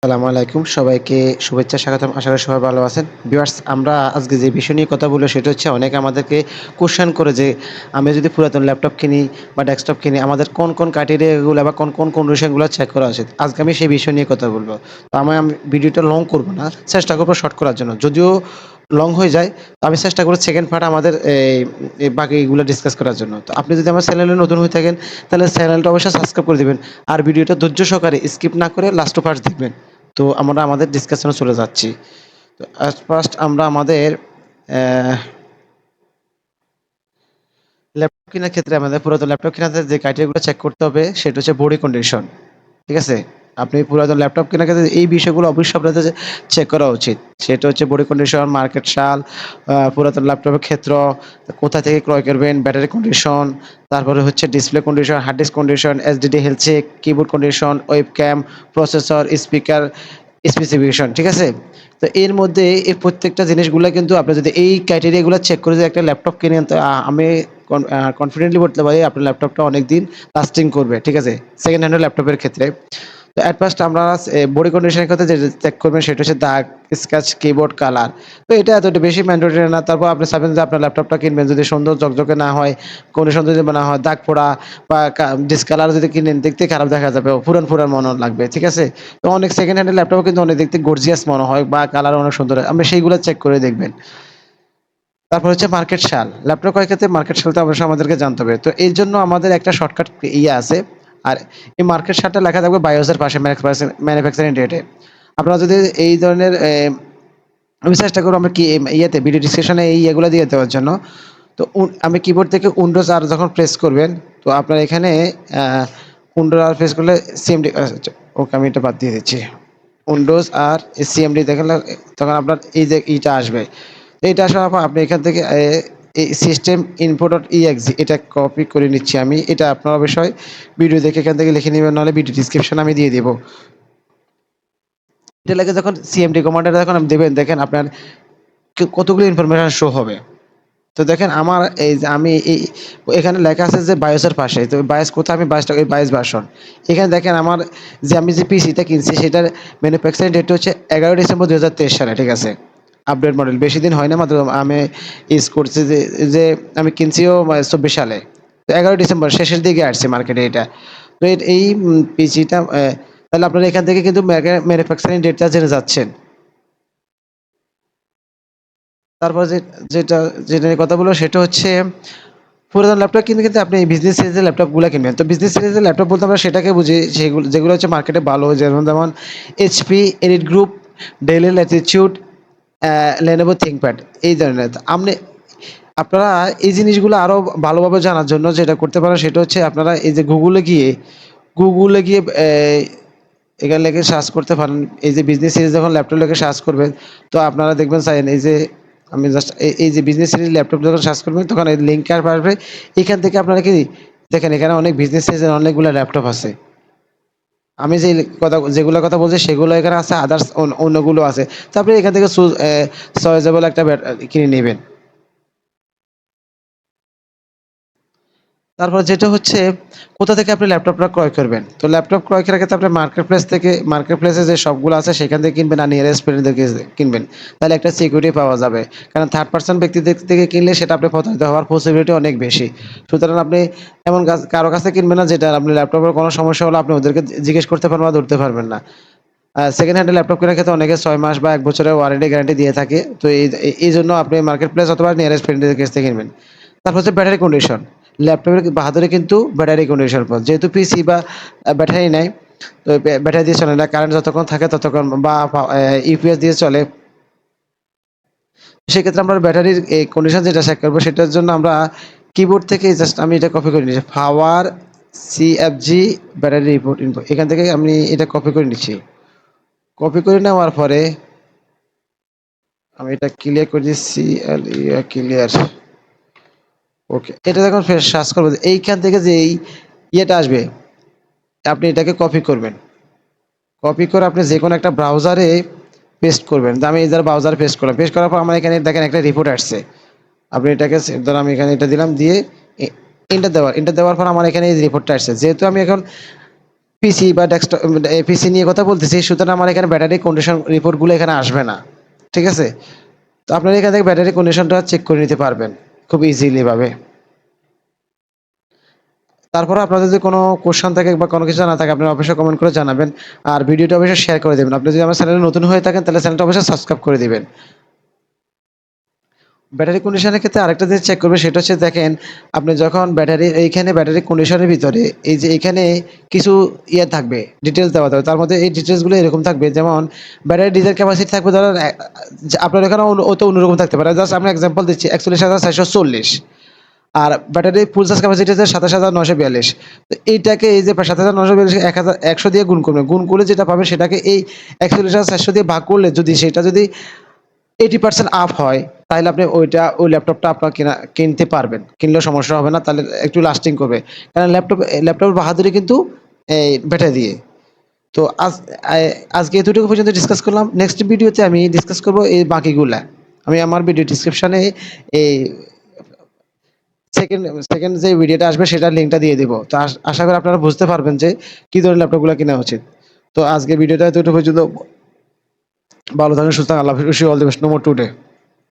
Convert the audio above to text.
আসসালামু আলাইকুম। সবাইকে শুভেচ্ছা স্বাগতম। আশা করি সবাই ভালো আছেন। ভিউয়ার্স আমরা আজকে যে বিষয় নিয়ে কথা বলব সেটা হচ্ছে অনেকে আমাদেরকে কোয়েশ্চেন করে যে আমি যদি পুরাতন ল্যাপটপ কিনি বা ডেস্কটপ কিনি আমাদের কোন ক্রাইটেরিয়া গুলা বা কোন কন্ডিশন গুলা চেক করা উচিত। আজকে আমি সেই বিষয় নিয়ে কথা বলব। তো আমি ভিডিওটা লং করব না। চেষ্টা করব শর্ট করার জন্য। যদিও লং হয়ে যায় তো আমি চেষ্টা করব সেকেন্ড পার্ট আমাদের এই বাকিগুলো ডিসকাস করার জন্য। তো আপনি যদি আমার চ্যানেলে নতুন হয়ে থাকেন তাহলে চ্যানেলটা অবশ্যই সাবস্ক্রাইব করে দিবেন। আর ভিডিওটা ধৈর্য সহকারে স্কিপ না করে লাস্ট পার্ট দেখবেন। তো আমরা আমাদের ডিসকাশনে চলে যাচ্ছি। তো ফার্স্ট আমরা আমাদের অ্যা ল্যাপটপ কেনার ক্ষেত্রে আমাদের পুরাতন ল্যাপটপ কেনার যে ক্রাইটেরিয়া গুলো চেক করতে হবে সেটা হচ্ছে বডি কন্ডিশন। ঠিক আছে? আপনি পুরাতন ল্যাপটপ কেনার ক্ষেত্রে এই বিষয়গুলো অবশ্যই আপনাদের চেক করা উচিত। সেটা হচ্ছে বডি কন্ডিশন, মার্কেট সাল, পুরাতন ল্যাপটপের ক্ষেত্র, কোথা থেকে ক্রয় করবেন, ব্যাটারি কন্ডিশন, তারপরে হচ্ছে display condition, hard disk condition, SSD health check, keyboard condition, webcam, processor, speaker specification. ঠিক আছে? তো এর মধ্যে এই প্রত্যেকটা জিনিসগুলা কিন্তু আপনি যদি এই ক্রাইটেরিয়া গুলা চেক করে যদি একটা ল্যাপটপ কিনেন তো আমি কনফিডেন্টলি বলতে পারি আপনার ল্যাপটপটা অনেকদিন লাস্টিং করবে। ঠিক আছে? সেকেন্ড হ্যান্ড ল্যাপটপের ক্ষেত্রে। তো এট ফার্স্ট আমরা বডি কন্ডিশনের ক্ষেত্রে যে চেক করবেন সেটা হচ্ছে দাগ, স্ক্র্যাচ, কিবোর্ড কালার। তো এটা এতটা বেশি ম্যান্ডেটরি না। তারপর আপনি চাবেন যে আপনার ল্যাপটপটা কিনবেন যদি সুন্দর ঝকঝকে না হয়, কন্ডিশন যদি না হয়, দাগ পড়া বা ডিসকালার যদি কিনেন দেখতে খারাপ দেখা যাবে, পুরান মনে লাগবে। ঠিক আছে? তো অনেক সেকেন্ড হ্যান্ড ল্যাপটপও কিন্তু অনেক দেখতে গর্জিয়াস মনে হয় বা কালার অনেক সুন্দর হয়। আপনি সেইগুলো চেক করে দেখবেন। তারপর হচ্ছে মার্কেট সাল। ল্যাপটপ ক্রয়ের ক্ষেত্রে মার্কেট সালটা অবশ্যই আমাদেরকে জানতে হবে। তো এর জন্য আমাদের একটা শর্টকাট আছে। আর এই মার্কেট সালটা লেখা থাকবে BIOS এর পাশে ম্যানুফ্যাকচারিং ডেটে। আপনারা যদি এই ধরনের আমি চেষ্টা করব আমরা কি ইয়েতে ভিডিও ডিসক্রিপশনে এই ইয়েগুলো দিয়ে দেওয়ার জন্য। তো আমি কিবোর্ড থেকে উইন্ডোজ আর যখন প্রেস করবেন তো আপনার এখানে আ উইন্ডোজ আর প্রেস করলে সিএমডি ওকে আমি এটা বাদ দিয়ে দিচ্ছি। উইন্ডোজ আর সিএমডি দেখলে তখন আপনার এই যে ইটা আসবে। এইটা আসার পর আপনি এখান থেকে এই সিস্টেম ইনফো ডট ইএক্সই এটা কপি করে নিচ্ছি আমি। এটা আপনার অবশ্যই ভিডিও দেখে এখান থেকে লিখে নিবেন নাহলে ভিডিও ডেসক্রিপশনে আমি দিয়ে দিব। এটা লাগে যখন সিএমডি কমান্ডটা যখন দিবেন দেখেন আপনার কতগুলো ইনফরমেশন শো হবে। তো দেখেন আমার এই যে আমি এখানে লেখা আছে যে BIOS এর পাশে। তো BIOS কোথায় আমি BIOS টা এই BIOS ভার্সন। এখানে দেখেন আমার যে আমি যে পিসিটা কিনছি সেটার ম্যানুফ্যাকচারিং ডেট হচ্ছে 11 ডিসেম্বর 2023 সালে। ঠিক আছে? আপডেট মডেল বেশি দিন হয় না মাত্র আমি ইউজ করছি যে আমি কিনছিও 24 সালে। তো 11 ডিসেম্বর শেষের দিকে আসছে মার্কেটে এটা। তো এই পিসিটা তাহলে আপনারা এখান থেকে কিন্তু ম্যানুফ্যাকচারিং ডেটটা জেনে যাচ্ছেন। তারপর যেটা যেটা নিয়ে কথা বলবো সেটা হচ্ছে পুরাতন ল্যাপটপ কিন্তু আপনি বিজনেস সিরিজের ল্যাপটপগুলো কিনবেন। তো বিজনেস সিরিজের ল্যাপটপ বলতে আমরা সেটাকে বুঝি যেগুলো হচ্ছে মার্কেটে ভালো যেমন HP, elite group, del Latitude, Lenovo ThinkPad এই ধরনের। তো আপনারা এই জিনিসগুলো আরো ভালোভাবে জানার জন্য যেটা করতে পারেন সেটা হচ্ছে আপনারা এই যে গুগলে গিয়ে এখানে লিখে সার্চ করতে পারেন। এই যে বিজনেস সিরিজ যখন ল্যাপটপ লিখে সার্চ করবেন তো আপনারা দেখবেন এই যে আমি জাস্ট এই যে বিজনেস সিরিজ ল্যাপটপ যখন সার্চ করবেন তখন এই লিঙ্ক আসবে। এখান থেকে আপনারা কি দেখেন এখানে অনেক বিজনেস সিরিজের অনেকগুলো ল্যাপটপ আছে। আমি যেগুলোর কথা বলছি সেগুলো এখানে আছে, আদার্স অন্যগুলো আছে। তো আপনি এখান থেকে চয়েজেবল একটা কিনে নিবেন। তারপর যেটা হচ্ছে কোথা থেকে আপনি ল্যাপটপটা ক্রয় করবেন। তো ল্যাপটপ ক্রয় করার ক্ষেত্রে আপনি মার্কেট প্লেসে যে শপগুলো আছে সেখান থেকে কিনবেন আর নিয়ারেস্ট ফ্রেন্ড থেকে কিনবেন। তাহলে একটা সিকিউরিটি পাওয়া যাবে। কারণ থার্ড পারসন ব্যক্তিদের থেকে কিনলে সেটা আপনি প্রতারিত হওয়ার পসিবিলিটি অনেক বেশি। সুতরাং আপনি এমন কারো কাছে কিনবেন না যেটা আপনি ল্যাপটপের কোনো সমস্যা হলে আপনি ওদেরকে জিজ্ঞেস করতে পারবেন বা ধরতে পারবেন না। সেকেন্ড হ্যান্ড ল্যাপটপ কেনার ক্ষেত্রে অনেকে ৬ মাস বা ১ বছরের ওয়ারেন্টি গ্যারান্টি দিয়ে থাকে। তো এইজন্য আপনি মার্কেট প্লেস অথবা নিয়ারেস্ট ফ্রেন্ডের কাছ থেকে কিনবেন। তারপর হচ্ছে ব্যাটারি কন্ডিশন। ল্যাপটপের বাহাদুরি কিন্তু ব্যাটারি কন্ডিশন পর। যেহেতু পিসি বা ব্যাটারি নাই, তো ব্যাটারি দিয়ে চলে না। কারেন্ট যতক্ষণ থাকে ততক্ষণ বা ইউপিএস দিয়ে চলে। সেক্ষেত্রে আমরা ব্যাটারির এই কন্ডিশন যেটা চেক করবো সেটার জন্য আমরা কিবোর্ড থেকে জাস্ট আমি এটা কপি করে নিচ্ছি। পাওয়ার সিএফজি ব্যাটারি রিপোর্ট ইনফো। এখান থেকে আমি এটা কপি করে নিচ্ছি। কপি করে নেওয়ার পরে আমি এটা ক্লিয়ার করে দিচ্ছি। ক্লিয়ার। ওকে। এটা যখন ফের সার্চ করবো এইখান থেকে যে এই ইয়েটা আসবে আপনি এটাকে কপি করবেন। কপি করে আপনি যেকোনো একটা ব্রাউজারে পেস্ট করবেন। আমি এই ব্রাউজারে পেস্ট করলাম। পেস্ট করার পর আমার এখানে দেখেন একটা রিপোর্ট আসছে। আপনি এটাকে ধরুন আমি এখানে এটা দিলাম দিয়ে এন্টার দেওয়ার পর আমার এখানে এই রিপোর্টটা আসছে। যেহেতু আমি এখন পিসি বা ডেস্কটপ পিসি নিয়ে কথা বলতেছি, সুতরাং আমার এখানে ব্যাটারি কন্ডিশন রিপোর্টগুলো এখানে আসবে না। ঠিক আছে? তো আপনারা এখান থেকে ব্যাটারি কন্ডিশনটা চেক করে নিতে পারবেন খুব ইজিলি ভাবে। তারপরে আপনাদের যদি কোনো কোয়েশ্চেন থাকে বা কোনো কিছু জানা থাকে আপনারা অবশ্যই কমেন্ট করে জানাবেন। আর ভিডিওটা অবশ্যই শেয়ার করে দেবেন। আপনি যদি আমার চ্যানেলে নতুন হয়ে থাকেন তাহলে চ্যানেলটা অবশ্যই সাবস্ক্রাইব করে দিবেন। ব্যাটারি কন্ডিশনের ক্ষেত্রে আরেকটা জিনিস চেক করবে সেটা হচ্ছে দেখেন, আপনি যখন এইখানে ব্যাটারি কন্ডিশনের ভিতরে এই যে এখানে কিছু ইয়ে থাকবে, ডিটেইলস দেওয়া থাকবে। তার মধ্যে এই ডিটেইলসগুলো এরকম থাকবে, যেমন ব্যাটারি ডিজেল ক্যাপাসিটি থাকবে ধরেন আপনার এখানে অত অন্যরকম থাকতে পারে। জাস্ট আমি এক্সাম্পল দিচ্ছি ৪১,৪৪০। আর ব্যাটারি ফুল চার্জ ক্যাপাসিটি হচ্ছে ২৭,৯৪২। তো এইটাকে এই যে ২৭,৯৪২ কে ১০০ দিয়ে গুণ করবেন। গুণ করলে যেটা পাবেন সেটাকে এই ৪১,৪০০ দিয়ে ভাগ করলে যদি সেটা যদি 80% আপ হয়, তাহলে আপনি ওই ল্যাপটপটা আপনার কিনতে পারবেন। কিনলেও সমস্যা হবে না, তাহলে একটু লাস্টিং করবে। কারণ ল্যাপটপের বাহাদুরি কিন্তু এই ব্যাটারি দিয়ে। তো আজকে এতটুকু পর্যন্ত ডিসকাস করলাম। নেক্সট ভিডিওতে আমি ডিসকাস করব এই বাকিগুলা। আমি আমার ভিডিও ডেসক্রিপশনে এই সেকেন্ড সেকেন্ড যে ভিডিওটা আসবে সেটার লিঙ্কটা দিয়ে দিব। তো আশা করি আপনারা বুঝতে পারবেন যে কি ধরনের ল্যাপটপগুলো কেনা উচিত। তো আজকে ভিডিওটা এতটুকু পর্যন্ত। ভালো থাকেন, সুস্থ থাকেন। আল্লাহ হাফেজ। Wish you all the best. No more today.